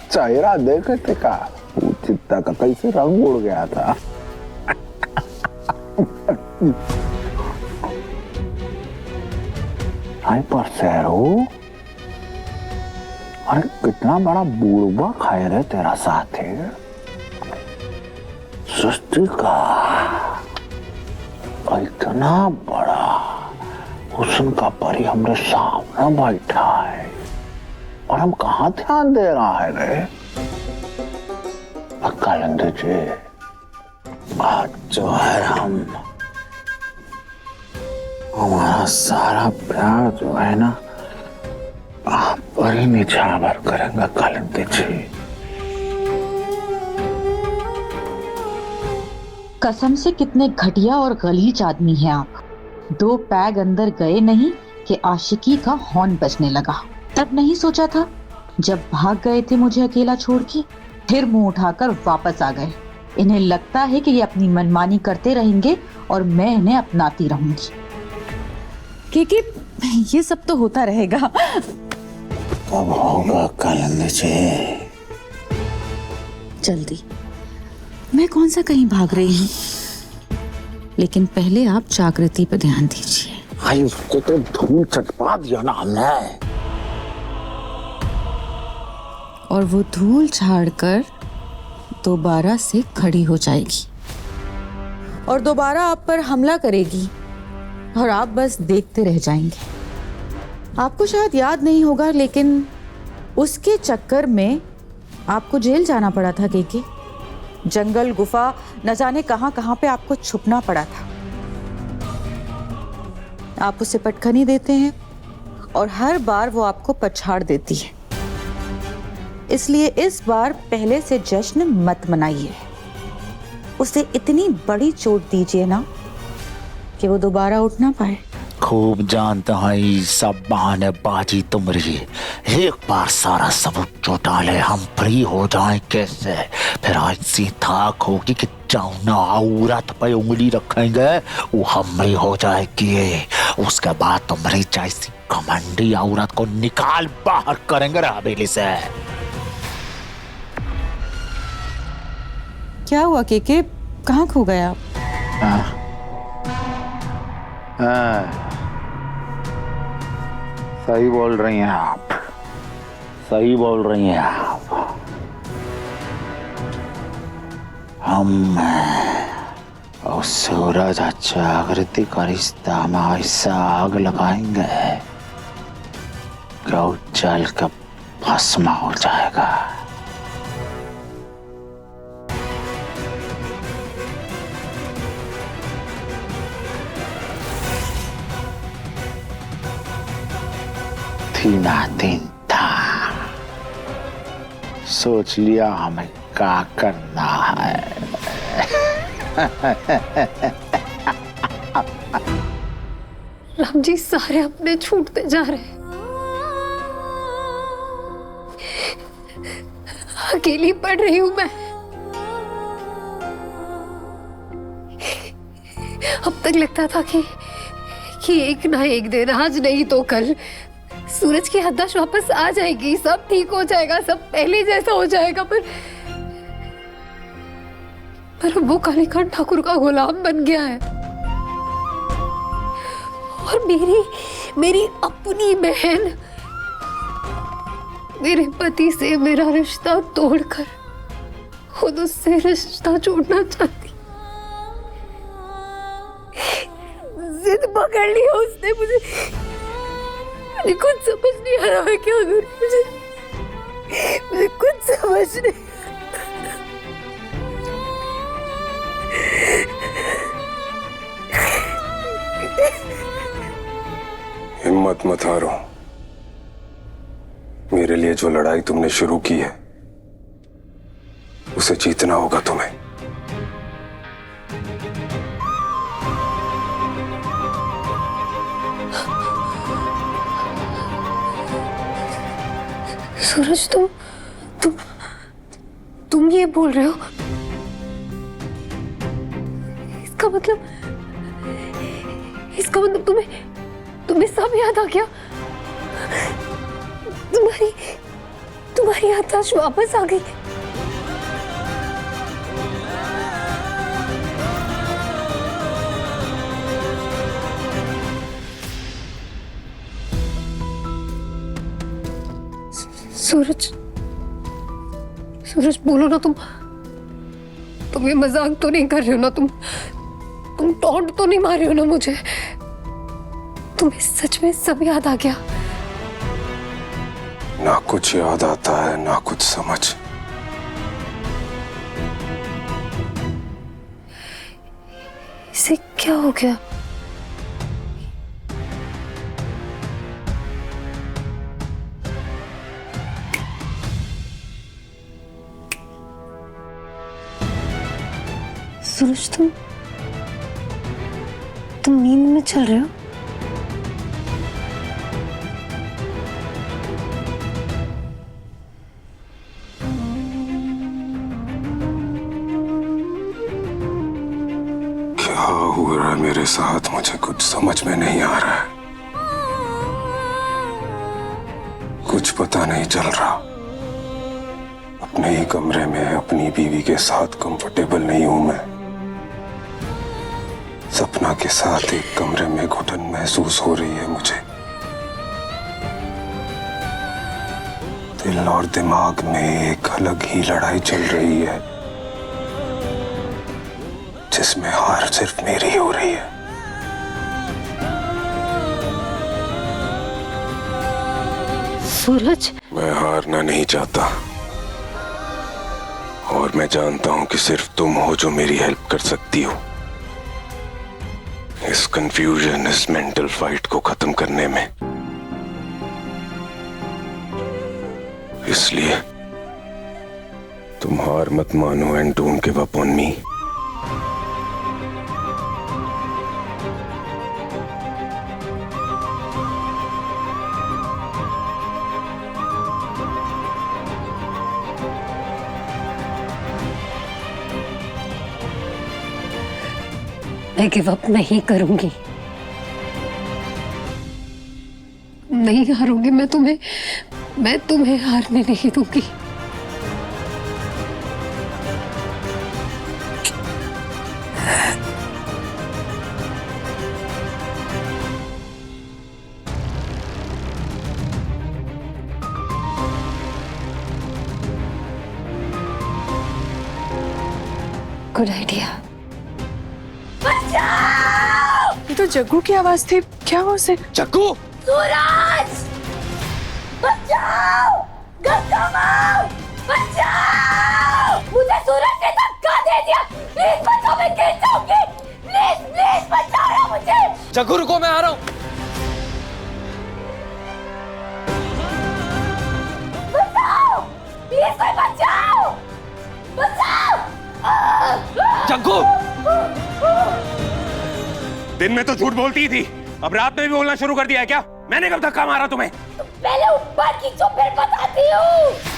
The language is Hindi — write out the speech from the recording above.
चेहरा देखते का चित्ता का कैसे रंग उड़ गया था। हाइपर सैरो, अरे कितना बड़ा बूढ़ा खाए रे तेरा साथी। सृष्टि का इतना बड़ा हुस्न का परी हमरे सामने बैठा है और हम कहाँ ध्यान दे रहा है रे। कालिंदी जी, आज जो है हमारा सारा प्यार जो है ना आप पर ही निछावर करेंगे कालिंदी जी। कसम से कितने घटिया और गलीज आदमी हैं आप। 2 पैग अंदर गए नहीं कि आशिकी का हॉर्न बजने लगा। तब नहीं सोचा था जब भाग गए थे मुझे अकेला छोड़ के, फिर मुंह उठाकर वापस आ गए। इन्हें लगता है कि ये अपनी मनमानी करते रहेंगे और मैं इन्हें अपनाती रहूंगी। क्योंकि ये सब तो होता रहेगा। कब होगा कालिंदी जी? जल्दी। मैं कौन सा कहीं भाग रही हूँ, लेकिन पहले आप जागृति पर ध्यान दीजिए। भाई उसको तो धूल चटपा दिया ना हमने, और वो धूल झाड़कर दोबारा से खड़ी हो जाएगी और दोबारा आप पर हमला करेगी और आप बस देखते रह जाएंगे। आपको शायद याद नहीं होगा, लेकिन उसके चक्कर में आपको जेल जाना पड़ा था। केके, जंगल, गुफा, न जाने कहां कहां पे आपको छुपना पड़ा था। आप उसे पटखनी देते हैं और हर बार वो आपको पछाड़ देती है। इसलिए इस बार पहले से जश्न मत मनाइए। उसे इतनी बड़ी चोट दीजिए ना कि वो दोबारा उठ ना पाए। खूब जानता है सब बहानेबाजी तुम्हारी। एक बार सारा सबूत जुटा ले, हम फ्री हो जाएं कैसे। फिर ऐसी थाक होगी कि जौना औरत पे उंगली रखेंगे वो हमारी हो जाएगी। उसके बाद तुम्हारी जैसी घमंडी औरत को निकाल बाहर करेंगे हवेली से। क्या हुआ केके, कहाँ खो गए आप? सही बोल रही हैं आप, सही बोल रही हैं आप। हम और सूरज जागृति का रिश्ता में ऐसा आग लगाएंगे कि वो जल का भस्म हो जाएगा। थी ना दिन था, सोच लिया हमें क्या करना है। राम जी, सारे अपने छूटते जा रहे हैं। अकेली पड़ रही हूं मैं। अब तक लगता था कि एक ना एक दिन, आज नहीं तो कल, सूरज की हदश वापस आ जाएगी, सब ठीक हो जाएगा, सब पहले जैसा हो जाएगा। पर वो कालीकांत ठाकुर का गुलाम बन गया है और मेरी अपनी बहन मेरे पति से मेरा रिश्ता तोड़कर खुद उससे रिश्ता जोड़ना चाहती। जिद पकड़ ली है उसने मुझे कुछ समझ नहीं आ रहा है क्या करूं। मुझे कुछ समझ नहीं। हिम्मत मत हारो। मेरे लिए जो लड़ाई तुमने शुरू की है उसे जीतना होगा तुम्हें। सूरज, तुम ये बोल रहे हो? इसका मतलब तुम्हें सब याद आ गया? तुम्हारी याददाश्त वापस आ गई? सूरज बोलो ना, तुम ये मजाक तो नहीं कर रहे हो ना? तुम टॉन्ट तो नहीं मार रहे हो ना मुझे? तुम्हें सच में सब याद आ गया? ना कुछ याद आता है ना कुछ समझ। इसे क्या हो गया? सूरज, तुम नींद में चल रहे हो? क्या हो रहा है मेरे साथ, मुझे कुछ समझ में नहीं आ रहा है। कुछ पता नहीं चल रहा। अपने ही कमरे में अपनी बीवी के साथ कंफर्टेबल नहीं हूं मैं। सपना के साथ एक कमरे में घुटन महसूस हो रही है मुझे। दिल और दिमाग में एक अलग ही लड़ाई चल रही है, जिसमें हार सिर्फ मेरी हो रही है। सूरज, मैं हारना नहीं चाहता, और मैं जानता हूं कि सिर्फ तुम हो जो मेरी हेल्प कर सकती हो इस कंफ्यूजन, इस मेंटल फाइट को खत्म करने में। इसलिए तुम हार मत मानो and don't give up on me. मैं गिव अप नहीं करूंगी, नहीं हारूंगी। मैं तुम्हें हारने नहीं दूंगी। Good idea. ये तो जग्गू की आवाज थी। क्या हुआ उसे? जग्गू! सूरज! बचाओ! गंगा माँ! बचाओ! मुझे सूरज ने धक्का दे दिया। प्लीज बचाओ, मैं गिर जाऊंगी। प्लीज बचाओ ना मुझे। जग्गू रुको, मैं आ रहा हूँ। बचाओ! प्लीज कोई बचाओ! बचाओ! जग्गू! दिन में तो झूठ बोलती ही थी, अब रात में भी बोलना शुरू कर दिया है क्या? मैंने कब धक्का मारा तुम्हें? पहले ऊपर खींचो फिर बताती हूँ।